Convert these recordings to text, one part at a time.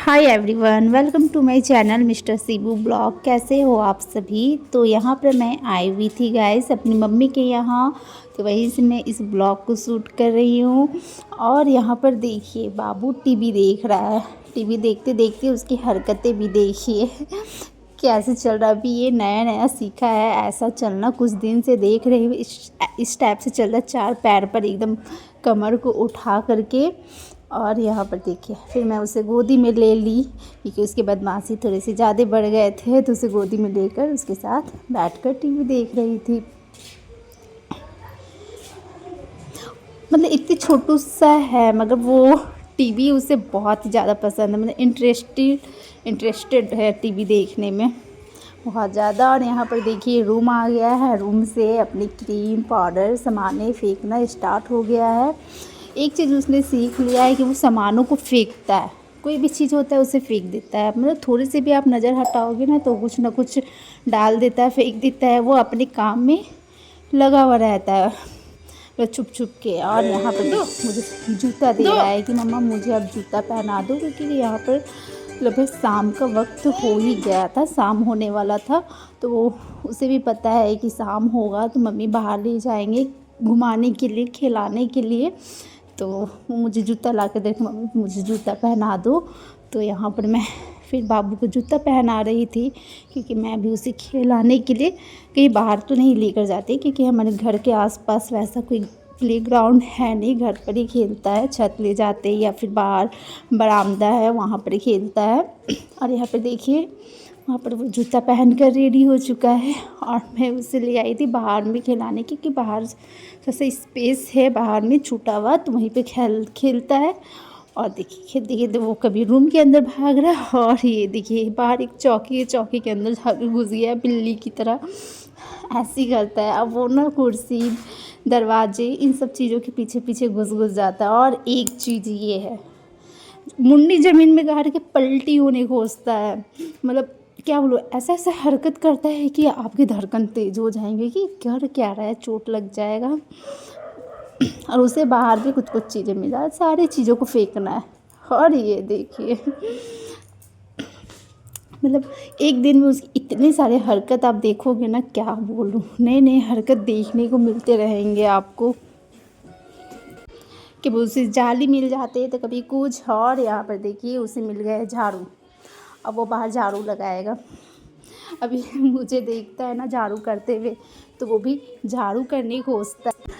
Hi everyone, welcome to my channel mister Sibu blog. कैसे हो आप सभी। तो यहाँ पर मैं आई हुई थी गाइस अपनी मम्मी के यहाँ, तो वहीं से मैं इस ब्लॉग को शूट कर रही हूँ। और यहाँ पर देखिए बाबू टीवी देख रहा है। टीवी देखते देखते उसकी हरकतें भी देखिए कैसे चल रहा है। अभी ये नया नया सीखा है ऐसा चलना, कुछ दिन से देख रही हूँ इस टाइप से चल रहा है, चार पैर पर एकदम कमर को उठा करके। और यहाँ पर देखिए फिर मैं उसे गोदी में ले ली क्योंकि उसकी बदमाशी थोड़ी सी ज़्यादा बढ़ गए थे, तो उसे गोदी में लेकर उसके साथ बैठकर टीवी देख रही थी। मतलब इतनी छोटू सा है मगर वो टीवी उसे बहुत ही ज़्यादा पसंद है, मतलब इंटरेस्टेड है टीवी देखने में बहुत ज़्यादा। और यहाँ पर देखिए रूम आ गया है, रूम से अपनी क्रीम पाउडर सामानें फेंकना स्टार्ट हो गया है। एक चीज़ उसने सीख लिया है कि वो सामानों को फेंकता है, कोई भी चीज़ होता है उसे फेंक देता है। मतलब थोड़ी सी भी आप नज़र हटाओगे ना तो कुछ ना कुछ डाल देता है, फेंक देता है। वो अपने काम में लगा हुआ रहता है छुप छुप के। और यहाँ पर मुझे जूता दे रहा है कि मम्मा मुझे अब जूता पहना दो, क्योंकि यहाँ पर लगभग शाम का वक्त हो ही गया था, शाम होने वाला था। तो वो उसे भी पता है कि शाम होगा तो मम्मी बाहर ले जाएंगे घुमाने के लिए, खिलाने के लिए। तो वो मुझे जूता ला के देख, मम्मी मुझे जूता पहना दो। तो यहाँ पर मैं फिर बाबू को जूता पहना रही थी, क्योंकि मैं भी उसे खिलाने के लिए कहीं बाहर तो नहीं लेकर जाती, क्योंकि हमारे घर के आसपास वैसा कोई प्लेग्राउंड है नहीं, घर पर ही खेलता है। छत ले जाते या फिर बाहर बरामदा है वहाँ पर खेलता है। और यहाँ पर देखिए वहाँ पर वो जूता पहन कर रेडी हो चुका है। और मैं उसे ले आई थी बाहर में खिलाने, क्योंकि बाहर जैसे स्पेस है बाहर में छूटा हुआ, तो वहीं पे खेलता है। और देखिए खेलते खेलते वो कभी रूम के अंदर भाग रहा है, और ये देखिए बाहर एक चौकी है, चौकी के अंदर जाकर घुस गया बिल्ली की तरह, ऐसे ही करता है। अब वो ना कुर्सी दरवाजे इन सब चीज़ों के पीछे पीछे घुस जाता है। और एक चीज़ ये है, मुंडी ज़मीन में गाड़ के पलटी होने खोजता है। मतलब क्या बोलो, ऐसा ऐसा हरकत करता है कि आपकी धड़कन तेज़ हो जाएंगे कि कर क्या रहा है, चोट लग जाएगा। और उसे बाहर भी कुछ कुछ चीज़ें मिल जाए, सारी चीज़ों को फेंकना है। और ये देखिए मतलब एक दिन में उसकी इतने सारे हरकत आप देखोगे ना, क्या बोलूँ, नए नए हरकत देखने को मिलते रहेंगे आपको। कि वो उसे जाली मिल जाते हैं तो कभी कुछ। और यहाँ पर देखिए उसे मिल गया है झाड़ू, अब वो बाहर झाड़ू लगाएगा। अभी मुझे देखता है ना झाड़ू करते हुए, तो वो भी झाड़ू करने को खोजता है।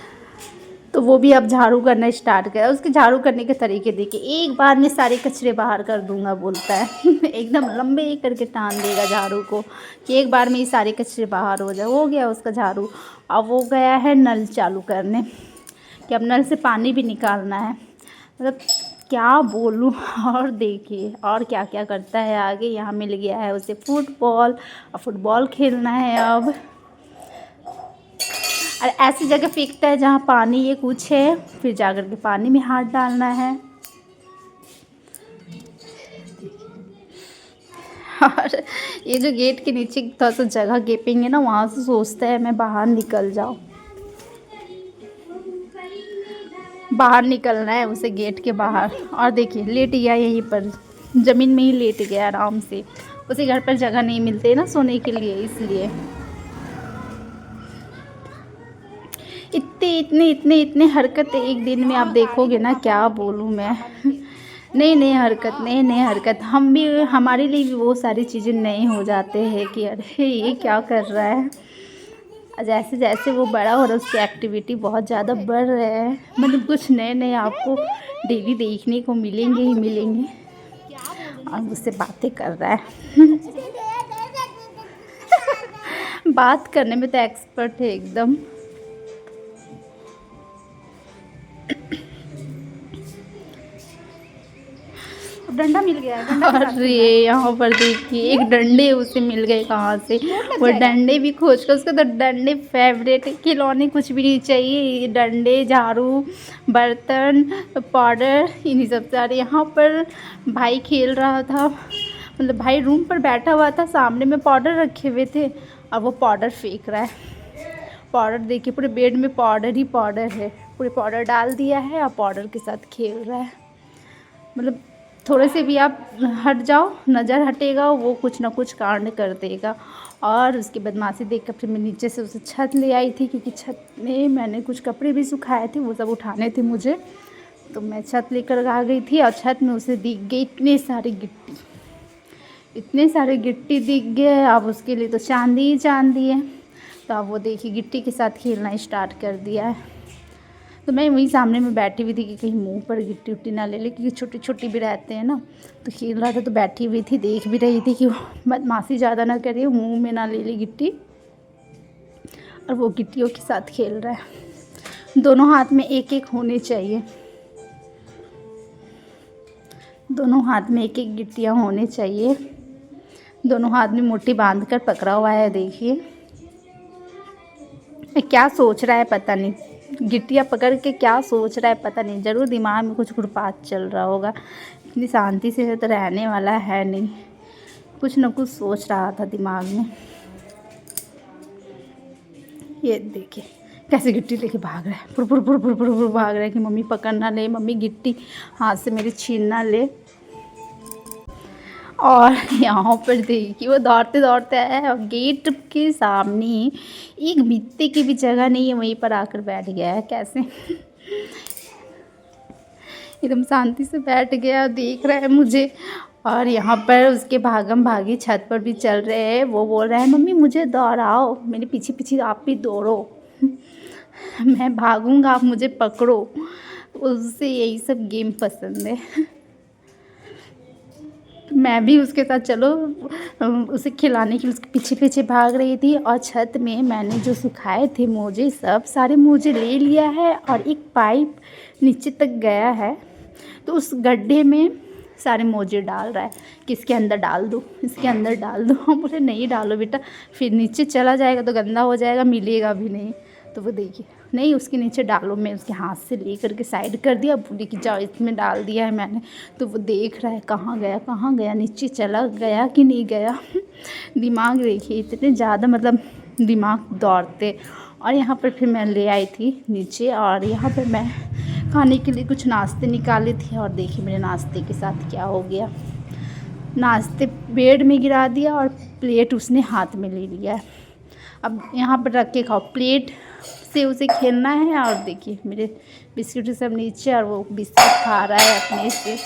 तो वो भी अब झाड़ू करना स्टार्ट करा। उसके झाड़ू करने के तरीके देखिए, एक बार में सारे कचरे बाहर कर दूंगा बोलता है एकदम लंबे करके टान देगा झाड़ू को कि एक बार में ही सारे कचरे बाहर हो जाए। हो गया उसका झाड़ू। अब वो गया है नल चालू करने, कि अब नल से पानी भी निकालना है। मतलब क्या बोलूँ। और देखिए और क्या क्या करता है आगे। यहाँ मिल गया है उसे फुटबॉल, और फुटबॉल खेलना है अब। और ऐसी जगह फेंकता है जहाँ पानी ये कुछ है, फिर जाकर के पानी में हाथ डालना है। और ये जो गेट के नीचे थोड़ा सा जगह गैपिंग है ना, वहाँ से सोचता है मैं बाहर निकल जाऊँ। बाहर निकलना है उसे गेट के बाहर। और देखिए लेट गया यहीं पर, ज़मीन में ही लेट गया आराम से। उसे घर पर जगह नहीं मिलती ना सोने के लिए, इसलिए इतने हरकत एक दिन में आप देखोगे ना, क्या बोलूँ मैं नई नई हरकत। हम भी, हमारे लिए भी वो सारी चीज़ें नए हो जाते हैं कि अरे ये क्या कर रहा है। जैसे जैसे वो बड़ा हो रहा है उसकी एक्टिविटी बहुत ज़्यादा बढ़ रहे हैं। मतलब कुछ नए नए आपको डेली देखने को मिलेंगे ही मिलेंगे। और मुझसे बातें कर रहा है बात करने में तो एक्सपर्ट है एकदम। डंडा मिल गया है, अरे यहाँ पर देखिए एक डंडे उसे मिल गए कहाँ से। वो डंडे भी खोज कर, उसका तो डंडे फेवरेट, खिलौने कुछ भी नहीं चाहिए, डंडे, झाड़ू, बर्तन, पाउडर, इन्हीं सब से। यहाँ पर भाई खेल रहा था, मतलब भाई रूम पर बैठा हुआ था, सामने में पाउडर रखे हुए थे और वो पाउडर फेंक रहा है। पाउडर देखिए पूरे बेड में पाउडर ही पाउडर है, पूरे पाउडर डाल दिया है और पाउडर के साथ खेल रहा है। मतलब थोड़े से भी आप हट जाओ, नज़र हटेगा वो कुछ ना कुछ कांड कर देगा। और उसकी बदमाशी देख कर फिर मैं नीचे से उसे छत ले आई थी, क्योंकि छत में मैंने कुछ कपड़े भी सुखाए थे, वो सब उठाने थे मुझे। तो मैं छत लेकर आ गई थी और छत में उसे दिख गई इतने सारे गिट्टी, इतने सारे गिट्टी दिख गए। अब उसके लिए तो चांदी ही चांदी है। तो अब वो देखिए गिट्टी के साथ खेलना स्टार्ट कर दिया है। तो मैं वहीं सामने में बैठी हुई थी कि कहीं मुंह पर गिट्टी उट्टी ना ले ले, क्योंकि छोटी छोटी भी रहते हैं ना। तो खेल रहा था तो बैठी हुई थी, देख भी रही थी कि वो बदमाशी ज़्यादा ना करे, मुंह में ना ले ले गिट्टी। और वो गिट्टियों के साथ खेल रहा है। दोनों हाथ में एक एक होने चाहिए, दोनों हाथ में एक एक गिट्टियाँ होने चाहिए। दोनों हाथ में मुट्ठी बांध कर पकड़ा हुआ है। देखिए क्या सोच रहा है पता नहीं, गिट्टियाँ पकड़ के क्या सोच रहा है पता नहीं। ज़रूर दिमाग में कुछ खुरपात चल रहा होगा, इतनी शांति से तो रहने वाला है नहीं, कुछ न कुछ सोच रहा था दिमाग में। ये देखिए कैसे गिट्टी लेके भाग रहा है, फुर फुर फुर फुर फुर फुर भाग रहा है कि मम्मी पकड़ ना ले, मम्मी गिट्टी हाथ से मेरी छीन ना ले। और यहाँ पर देखिए वो दौड़ते दौड़ते आया है और गेट के सामने एक बित्ते की भी जगह नहीं है, वहीं पर आकर बैठ गया है। कैसे एकदम शांति से बैठ गया, देख रहा है मुझे। और यहाँ पर उसके भागम भागी छत पर भी चल रहे हैं। वो बोल रहा है मम्मी मुझे दौड़ाओ, मेरे पीछे पीछे आप भी दौड़ो, मैं भागूंगा आप मुझे पकड़ो। उससे यही सब गेम पसंद है। मैं भी उसके साथ चलो उसे खिलाने के लिए उसके पीछे पीछे भाग रही थी। और छत में मैंने जो सुखाए थे मोजे, सब सारे मोजे ले लिया है और एक पाइप नीचे तक गया है, तो उस गड्ढे में सारे मोजे डाल रहा है कि इसके अंदर डाल दो, इसके अंदर डाल दो। हम बोले नहीं डालो बेटा, फिर नीचे चला जाएगा तो गंदा हो जाएगा, मिलेगा भी नहीं। तो वो देखिए नहीं उसके नीचे डालो, मैं उसके हाथ से ले करके साइड कर दिया, बोली कि जाओ इसमें डाल दिया है मैंने। तो वो देख रहा है कहाँ गया, नीचे चला गया कि नहीं गया। दिमाग देखिए इतने ज़्यादा मतलब दिमाग दौड़ते। और यहाँ पर फिर मैं ले आई थी नीचे, और यहाँ पर मैं खाने के लिए कुछ नाश्ते निकाले थे। और देखिए मेरे नाश्ते के साथ क्या हो गया, नाश्ते बेड में गिरा दिया और प्लेट उसने हाथ में ले लिया है। अब यहाँ पर रख के खाओ, प्लेट से उसे खेलना है। और देखिए मेरे बिस्किट सब नीचे, और वो बिस्किट खा रहा है अपने से।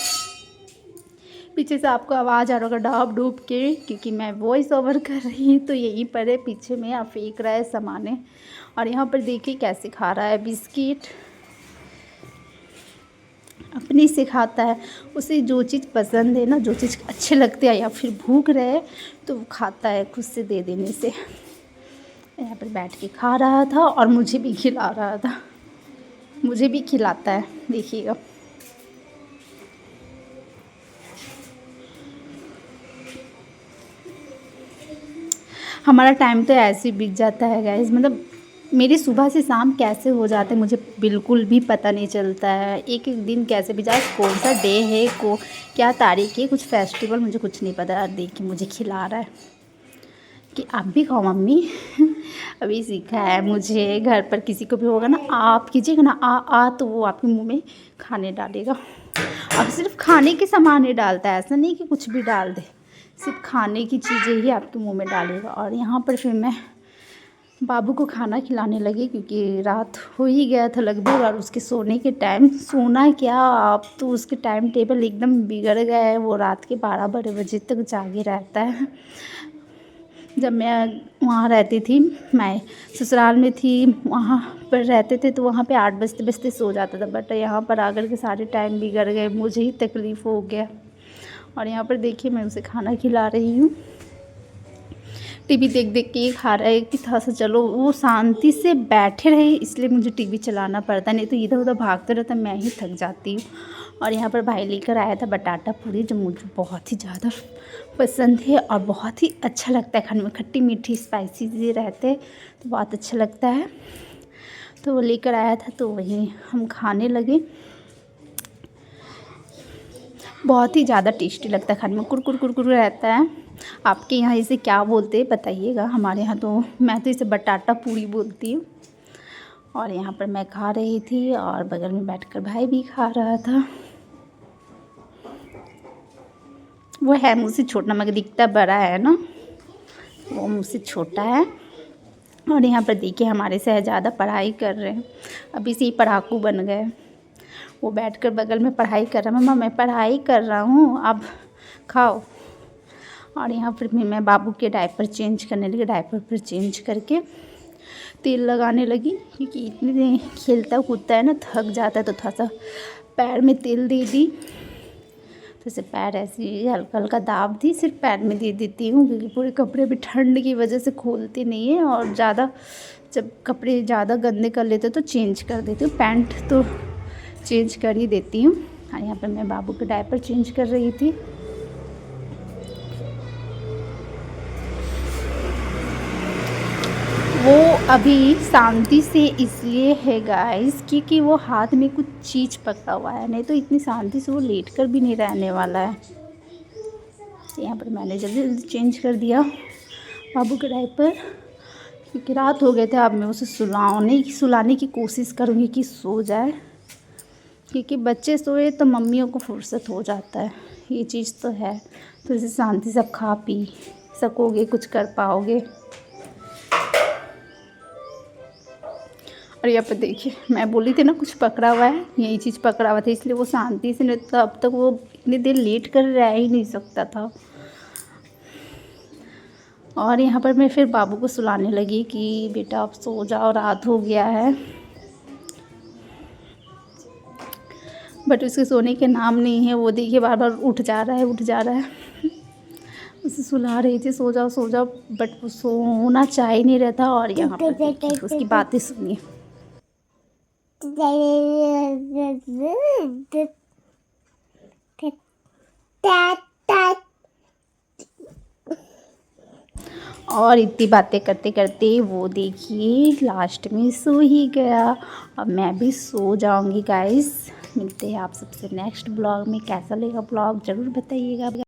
पीछे से आपको आवाज़ आ रहा होगा डाब डूब के, क्योंकि मैं वॉइस ओवर कर रही हूँ। तो यहीं पर है पीछे में, आप फेंक रहा है सामाने। और यहाँ पर देखिए कैसे खा रहा है बिस्किट, अपने से खाता है। उसे जो चीज़ पसंद है ना, जो चीज़ अच्छे लगते हैं या फिर भूख रहे तो वो खाता है खुद से दे देने से। यहाँ पर बैठ के खा रहा था और मुझे भी खिला रहा था, मुझे भी खिलाता है देखिएगा। हमारा टाइम तो ऐसे ही बीत जाता है गाइस, मतलब मेरी सुबह से शाम कैसे हो जाते हैं मुझे बिल्कुल भी पता नहीं चलता है। एक एक दिन कैसे भी जाए, कौन सा डे है, को क्या तारीख है, कुछ फेस्टिवल मुझे कुछ नहीं पता। देखिए मुझे खिला रहा है कि आप भी खाओ मम्मी। अभी सीखा है मुझे, घर पर किसी को भी होगा ना आप कीजिएगा ना आ तो वो आपके मुंह में खाने डालेगा। अब सिर्फ खाने के सामान ही डालता है, ऐसा नहीं कि कुछ भी डाल दे, सिर्फ खाने की चीज़ें ही आपके मुंह में डालेगा। और यहाँ पर फिर मैं बाबू को खाना खिलाने लगी, क्योंकि रात हो ही गया था लगभग। और उसके सोने के टाइम, सोना क्या अब तो उसके टाइम टेबल एकदम बिगड़ गया है। वो रात के 12 बजे तक जागे रहता है। जब मैं वहाँ रहती थी, मैं ससुराल में थी, वहाँ पर रहते थे तो वहाँ पे 8 बजते बजते सो जाता था। बट यहाँ पर आकर के सारे टाइम बिगड़ गए, मुझे ही तकलीफ़ हो गया। और यहाँ पर देखिए मैं उसे खाना खिला रही हूँ, टीवी देख देख के ये खा रहा है कि थोड़ा सा चलो वो शांति से बैठे रहे, इसलिए मुझे टीवी चलाना पड़ता, नहीं तो इधर उधर भागते रहता, मैं ही थक जाती हूँ। और यहाँ पर भाई लेकर आया था बटाटा पूरी, जो मुझे बहुत ही ज़्यादा पसंद है और बहुत ही अच्छा लगता है खाने में। खट्टी मीठी स्पाइसी से रहते तो बहुत अच्छा लगता है। तो वो लेकर आया था तो वही हम खाने लगे। बहुत ही ज़्यादा टेस्टी लगता है खाने में, कुरकुर कुरकुर रहता है। आपके यहाँ इसे क्या बोलते हैं बताइएगा, हमारे यहाँ तो मैं तो इसे बटाटा पूरी बोलती हूँ। और यहाँ पर मैं खा रही थी और बगल में बैठकर भाई भी खा रहा था। वो है मुझसे छोटा मगर दिखता बड़ा है ना, वो मुझसे छोटा है। और यहाँ पर देखिए हमारे शहज़ादा पढ़ाई कर रहे हैं, अभी से ही पढ़ाकू बन गए। वो बैठकर बगल में पढ़ाई कर रहा है, मम्मा मैं पढ़ाई कर रहा हूँ आप खाओ। और यहाँ पर मैं बाबू के डायपर चेंज करने लगी, डायपर पर चेंज करके तेल लगाने लगी, क्योंकि इतने खेलता कूदता है ना, थक जाता है, तो थोड़ा सा पैर में तेल दे दी। तो इसे पैर ऐसे ही हल्का हल्का दाब दी, सिर्फ पैर में दे देती हूँ, क्योंकि पूरे कपड़े भी ठंड की वजह से खोलते नहीं है। और ज़्यादा जब कपड़े ज़्यादा गंदे कर लेते तो चेंज कर देती हूँ, पैंट तो चेंज कर ही देती हूँ। और यहाँ पर मैं बाबू के डायपर चेंज कर रही थी। वो अभी शांति से इसलिए है गाइस, क्योंकि वो हाथ में कुछ चीज़ पकड़ा हुआ है, नहीं तो इतनी शांति से वो लेट कर भी नहीं रहने वाला है। यहाँ पर मैंने जल्दी जल्दी चेंज कर दिया बाबू के डायपर, क्योंकि रात हो गए थे। अब मैं उसे सुलाने की कोशिश करूँगी कि सो जाए, क्योंकि बच्चे सोए तो मम्मियों को फुर्सत हो जाता है, ये चीज़ तो है। तो इसे शांति से आप खा पी सकोगे, कुछ कर पाओगे। और यहाँ पर देखिए मैं बोली थी ना कुछ पकड़ा हुआ है, यही चीज़ पकड़ा हुआ था, इसलिए वो शांति से, नहीं तो अब तक वो इतनी देर लेट कर रह ही नहीं सकता था। और यहाँ पर मैं फिर बाबू को सुलाने लगी कि बेटा अब सो जाओ, रात हो गया है। बट उसके सोने के नाम नहीं है, वो देखिए बार बार उठ जा रहा है उसे सुला रही थी सो जाओ, बट वो सोना चाह ही नहीं रहता। और यहाँ पर देखिए उसकी बातें सुनिए। और इतनी बातें करते करते वो देखिए लास्ट में सो ही गया। अब मैं भी सो जाऊंगी गाइस। मिलते हैं आप सबसे नेक्स्ट ब्लॉग में। कैसा लगा ब्लॉग ज़रूर बताइएगा।